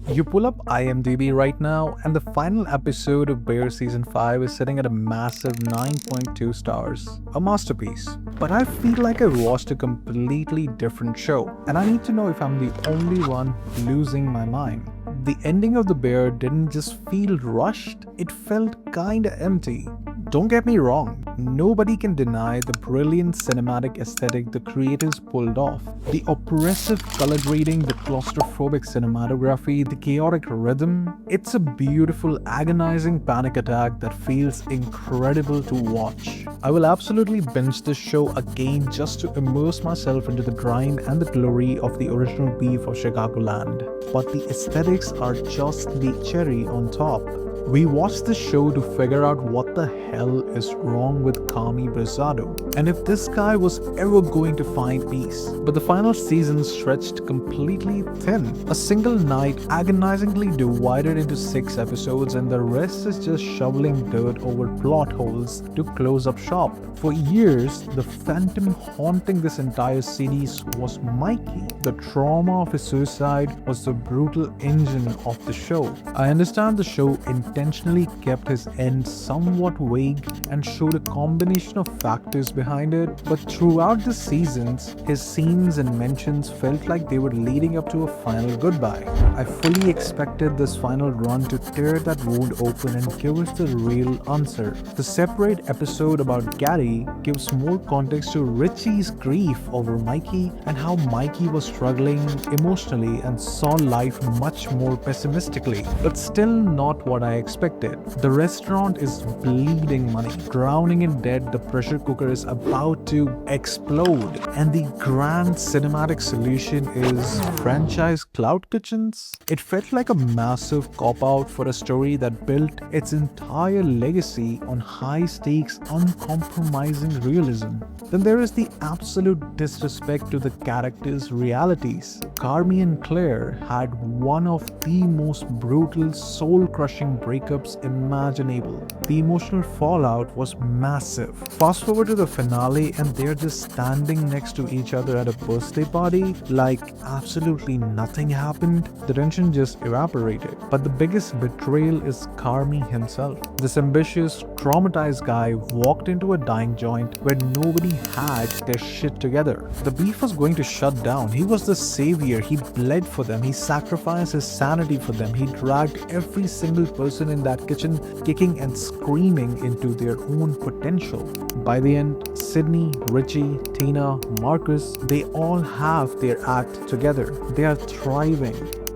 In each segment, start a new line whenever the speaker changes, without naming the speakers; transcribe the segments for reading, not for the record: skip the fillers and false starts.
You pull up IMDb right now, and the final episode of Bear Season 5 is sitting at a massive 9.2 stars. A masterpiece. But I feel like I watched a completely different show, and I need to know if I'm the only one losing my mind. The ending of The Bear didn't just feel rushed, it felt kinda empty. Don't get me wrong, nobody can deny the brilliant cinematic aesthetic the creators pulled off. The oppressive color grading, the claustrophobic cinematography, the chaotic rhythm. It's a beautiful, agonizing panic attack that feels incredible to watch. I will absolutely binge this show again just to immerse myself into the grind and the glory of the original beef of Chicagoland. But the aesthetics are just the cherry on top. We watched this show to figure out what the hell is wrong with Kami Brazado, and if this guy was ever going to find peace. But the final season stretched completely thin. A single night agonizingly divided into 6 episodes, and the rest is just shoveling dirt over plot holes to close up shop. For years, the phantom haunting this entire series was Mikey. The trauma of his suicide was the brutal engine of the show. I understand the show intentionally kept his end somewhat vague and showed a combination of factors behind it, but throughout the seasons, his scenes and mentions felt like they were leading up to a final goodbye. I fully expected this final run to tear that wound open and give us the real answer. The separate episode about Gary gives more context to Richie's grief over Mikey and how Mikey was struggling emotionally and saw life much more pessimistically, but still not what I expected. The restaurant is bleeding money, drowning in debt, the pressure cooker is about to explode, and the grand cinematic solution is franchise cloud kitchens. It felt like a massive cop-out for a story that built its entire legacy on high-stakes, uncompromising realism. Then there is the absolute disrespect to the characters' realities. Carmi and Claire had one of the most brutal, soul-crushing breakups imaginable. The emotional fallout was massive. Fast forward to the finale and they're just standing next to each other at a birthday party like absolutely nothing happened. The tension just evaporated. But the biggest betrayal is Carmi himself. This ambitious, traumatized guy walked into a dying joint where nobody had their shit together. The beef was going to shut down. He was the savior. He bled for them. He sacrificed his sanity for them. He dragged every single person in that kitchen kicking and screaming into their own potential. By the end, Sydney, Richie, Tina, Marcus, they all have their act together. They are thriving.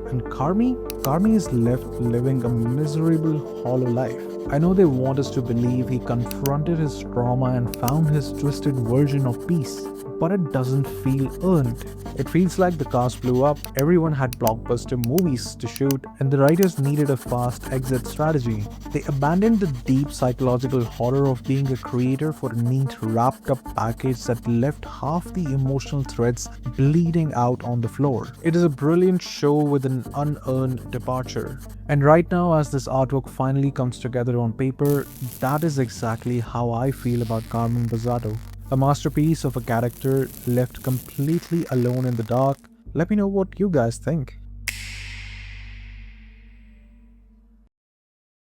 And Carmi is left living a miserable, hollow life. I know they want us to believe he confronted his trauma and found his twisted version of peace, but it doesn't feel earned. It feels like the cast blew up, everyone had blockbuster movies to shoot, and the writers needed a fast exit strategy. They abandoned the deep psychological horror of being a creator for a neat wrapped up package that left half the emotional threads bleeding out on the floor. It is a brilliant show with an unearned departure. And right now, as this artwork finally comes together on paper, that is exactly how I feel about Carmen Bazzato. A masterpiece of a character left completely alone in the dark. Let me know what you guys think.